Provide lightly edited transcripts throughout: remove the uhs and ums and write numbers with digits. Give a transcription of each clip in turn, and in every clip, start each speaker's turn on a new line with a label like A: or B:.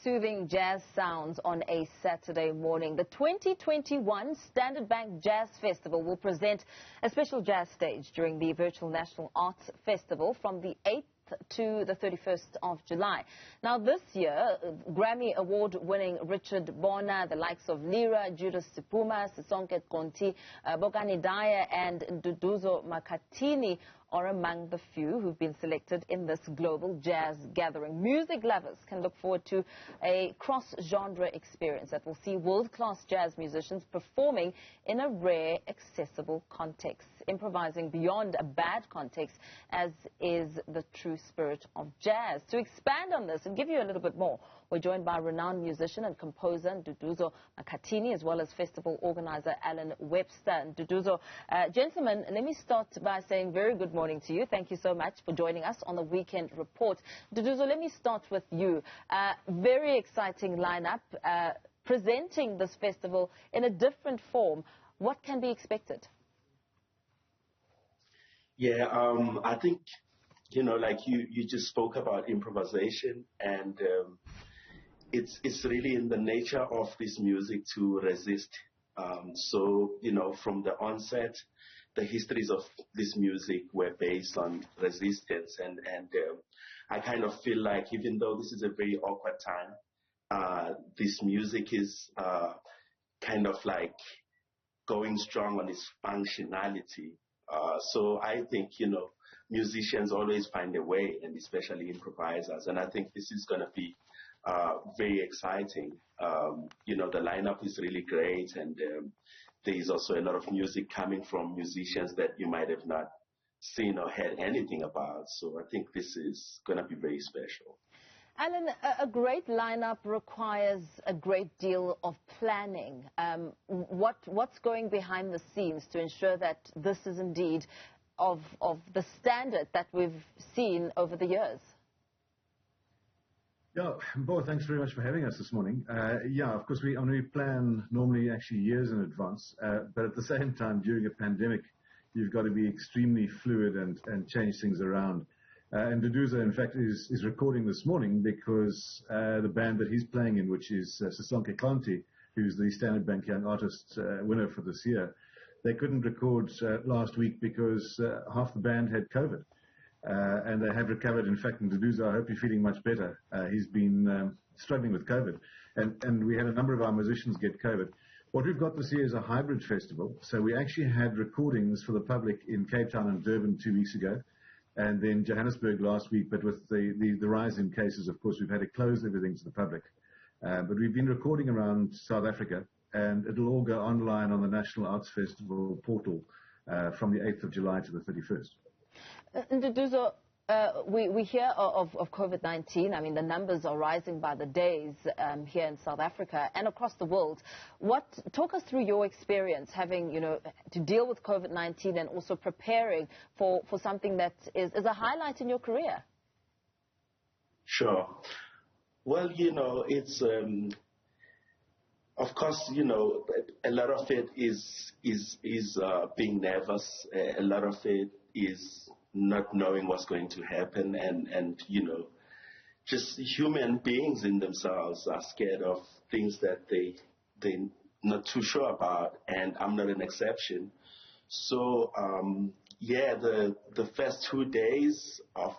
A: soothing jazz sounds on a Saturday morning. The 2021 Standard Bank Jazz Festival will present a special jazz stage during the virtual National Arts Festival from the 8th to the 31st of July. Now this year, Grammy award-winning Richard Bona, the likes of Lira, Judith Sephuma, Sisonke Xonti, Bokani, Dyer and Nduduzo Makhatini are among the few who've been selected in this global jazz gathering. Music lovers can look forward to a cross-genre experience that will see world-class jazz musicians performing in a rare, accessible context, improvising beyond a bad context, as is the true spirit of jazz. To expand on this and give you a little bit more, we're joined by renowned musician and composer Nduduzo Makhathini, as well as festival organizer Webster. Nduduzo, gentlemen, let me start by saying very good morning to you. Thank you so much for joining us on the Weekend Report. Nduduzo, let me start with you. Very exciting lineup, presenting this festival in a different form. What can be expected?
B: Yeah, I think, like you just spoke about improvisation, and it's really in the nature of this music to resist. So, from the onset, the histories of this music were based on resistance, and I kind of feel like, even though this is a very awkward time, this music is kind of like going strong on its functionality. So I think, musicians always find a way, and especially improvisers, and I think this is going to be very exciting. The lineup is really great, and there is also a lot of music coming from musicians that you might have not seen or heard anything about. So I think this is going to be very special.
A: Alan, a great lineup requires a great deal of planning. What's going behind the scenes to ensure that this is indeed of the standard that we've seen over the years?
C: Yeah, Bo, thanks very much for having us this morning. Yeah, of course, we plan normally actually years in advance, but at the same time, during a pandemic, you've got to be extremely fluid and change things around. And Nduduzo, in fact, is recording this morning because the band that he's playing in, which is Sisonke Xonti, who's the Standard Bank Young Artist winner for this year, they couldn't record last week because half the band had COVID. And they have recovered. In fact, Nduduzo, I hope you're feeling much better. He's been struggling with COVID. And we had a number of our musicians get COVID. What we've got this year is a hybrid festival. So we actually had recordings for the public in Cape Town and Durban 2 weeks ago, and then Johannesburg last week. But with the rise in cases, of course, we've had to close everything to the public. But we've been recording around South Africa, and it'll all go online on the National Arts Festival portal from the 8th of July to the 31st.
A: Nduduzo, we hear of COVID-19. I mean, the numbers are rising by the days here in South Africa and across the world. Talk us through your experience having, to deal with COVID-19 and also preparing for something that is a highlight in your career.
B: Sure. Well, it's, of course, a lot of it is being nervous. A lot of it is not knowing what's going to happen, and just human beings in themselves are scared of things that they're not too sure about, and I'm not an exception. So yeah, the first 2 days of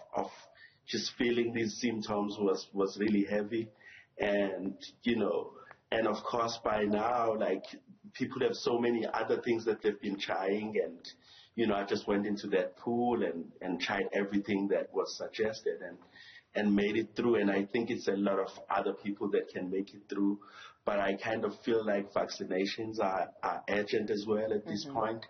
B: just feeling these symptoms was really heavy, and and of course by now, like, people have so many other things that they've been trying, and I just went into that pool and tried everything that was suggested and made it through. And I think it's a lot of other people that can make it through. But I kind of feel like vaccinations are urgent as well at this point.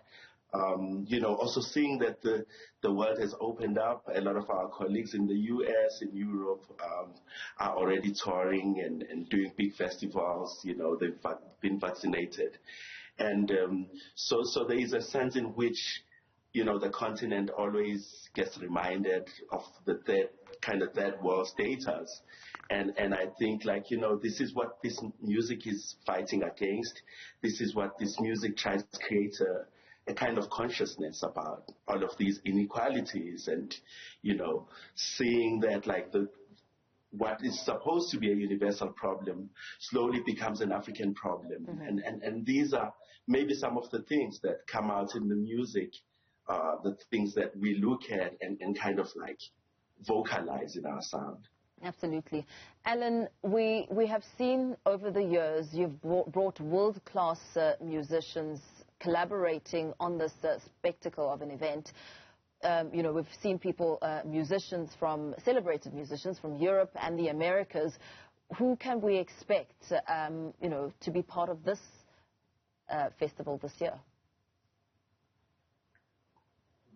B: Also seeing that the world has opened up, a lot of our colleagues in the US, in Europe, are already touring and doing big festivals. They've been vaccinated. And so there is a sense in which the continent always gets reminded of the third world status. And I think, this is what this music is fighting against. This is what this music tries to create a kind of consciousness about all of these inequalities, and, seeing that, what is supposed to be a universal problem slowly becomes an African problem. And these are maybe some of the things that come out in the music, the things that we look at and kind of like vocalize in our sound.
A: Absolutely. Alan, we have seen over the years you've brought world-class musicians collaborating on this spectacle of an event. We've seen people, celebrated musicians from Europe and the Americas. Who can we expect, to be part of this festival this year?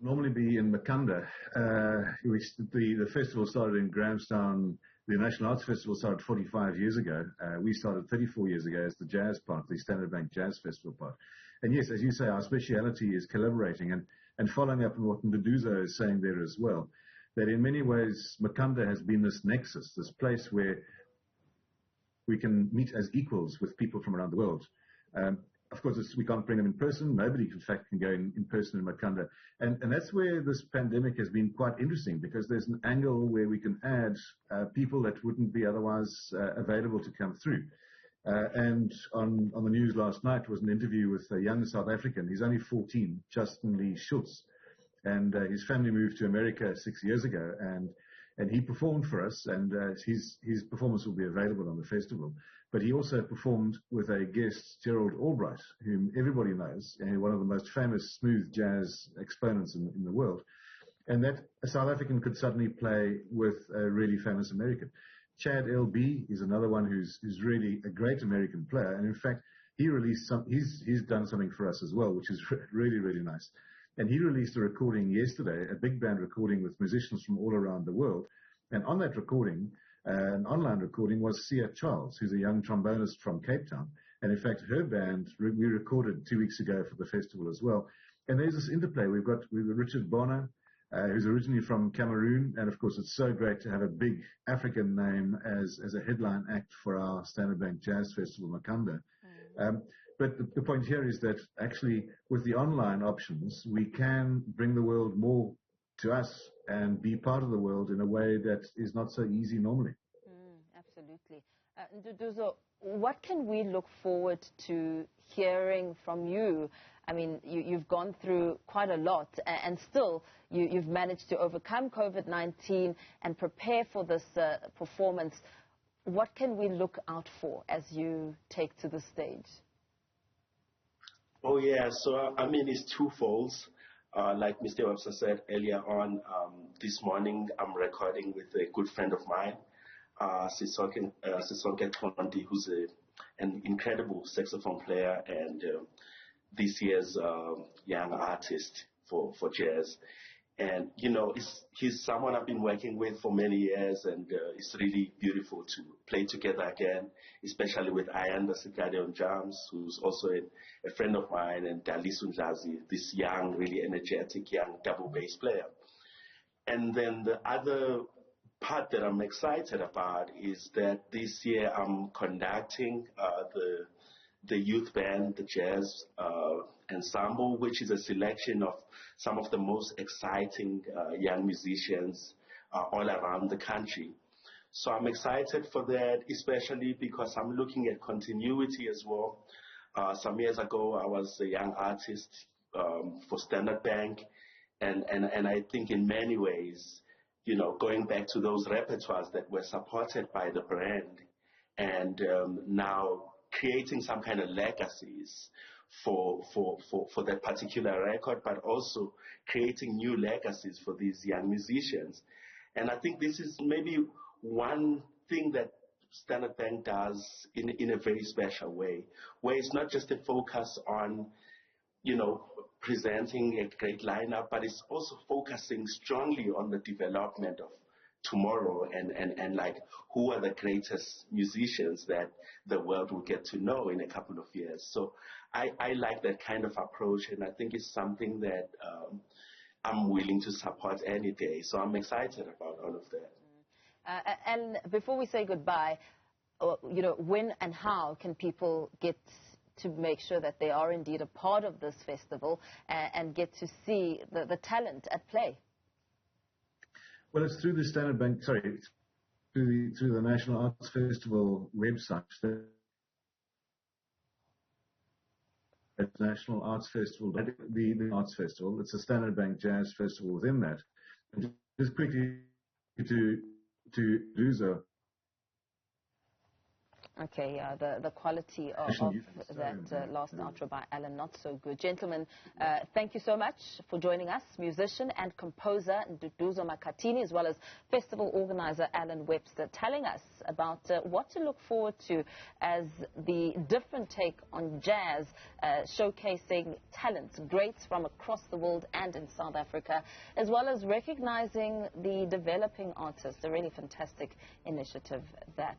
C: Normally be in Makanda. The festival started in Grahamstown. The National Arts Festival started 45 years ago. We started 34 years ago as the jazz part, the Standard Bank Jazz Festival part. And yes, as you say, our speciality is collaborating and following up on what Nduduzo is saying there as well, that in many ways Makanda has been this nexus, this place where we can meet as equals with people from around the world. Of course, we can't bring them in person. Nobody, in fact, can go in person in Makanda. And that's where this pandemic has been quite interesting, because there's an angle where we can add people that wouldn't be otherwise available to come through. And on the news last night was an interview with a young South African. He's only 14, Justin Lee Schultz. And his family moved to America 6 years ago. And he performed for us, and his performance will be available on the festival. But he also performed with a guest, Gerald Albright, whom everybody knows, and one of the most famous smooth jazz exponents in the world. And that a South African could suddenly play with a really famous American. Chad LB is another one who's really a great American player. And in fact, he released he's done something for us as well, which is really, really nice. And he released a recording yesterday, a big band recording with musicians from all around the world. And on that recording, an online recording, was Sia Charles, who's a young trombonist from Cape Town. And in fact, her band, we recorded 2 weeks ago for the festival as well. And there's this interplay. We've got Richard Bona, who's originally from Cameroon. And of course, it's so great to have a big African name as a headline act for our Standard Bank Jazz Festival, Makanda. But the point here is that actually with the online options, we can bring the world more to us and be part of the world in a way that is not so easy normally.
A: Absolutely. Nduduzo, what can we look forward to hearing from you? I mean, you've gone through quite a lot, and still you've managed to overcome COVID-19 and prepare for this performance. What can we look out for as you take to the stage?
B: Oh, yeah. So, I mean, it's twofold. Like Mr. Webster said earlier on, this morning I'm recording with a good friend of mine, Sisonke Xonti, who's an incredible saxophone player and this year's young artist for jazz. And, he's someone I've been working with for many years, and it's really beautiful to play together again, especially with Ayanda Sikade on drums, who's also a friend of mine, and Dalisu Ndlazi, this young, really energetic young double bass player. And then the other part that I'm excited about is that this year I'm conducting the youth band, the jazz ensemble, which is a selection of some of the most exciting young musicians all around the country. So I'm excited for that, especially because I'm looking at continuity as well. Some years ago, I was a young artist for Standard Bank, and I think in many ways, going back to those repertoires that were supported by the brand, and now creating some kind of legacies for that particular record, but also creating new legacies for these young musicians. And I think this is maybe one thing that Standard Bank does in a very special way, where it's not just a focus on, presenting a great lineup, but it's also focusing strongly on the development of tomorrow and like who are the greatest musicians that the world will get to know in a couple of years. So I like that kind of approach, and I think it's something that I'm willing to support any day. So I'm excited about all of that.
A: And before we say goodbye, when and how can people get to make sure that they are indeed a part of this festival and get to see the talent at play?
C: Well, it's through the Standard Bank, through the National Arts Festival website. At National Arts Festival, the Arts Festival. It's a Standard Bank Jazz Festival within that. And just quickly to Nduduzo.
A: Okay, yeah, the quality of that last outro by Alan, not so good. Gentlemen, thank you so much for joining us. Musician and composer Nduduzo Makhathini, as well as festival organizer Alan Webster, telling us about what to look forward to as the different take on jazz, showcasing talents, greats from across the world and in South Africa, as well as recognizing the developing artists. A really fantastic initiative that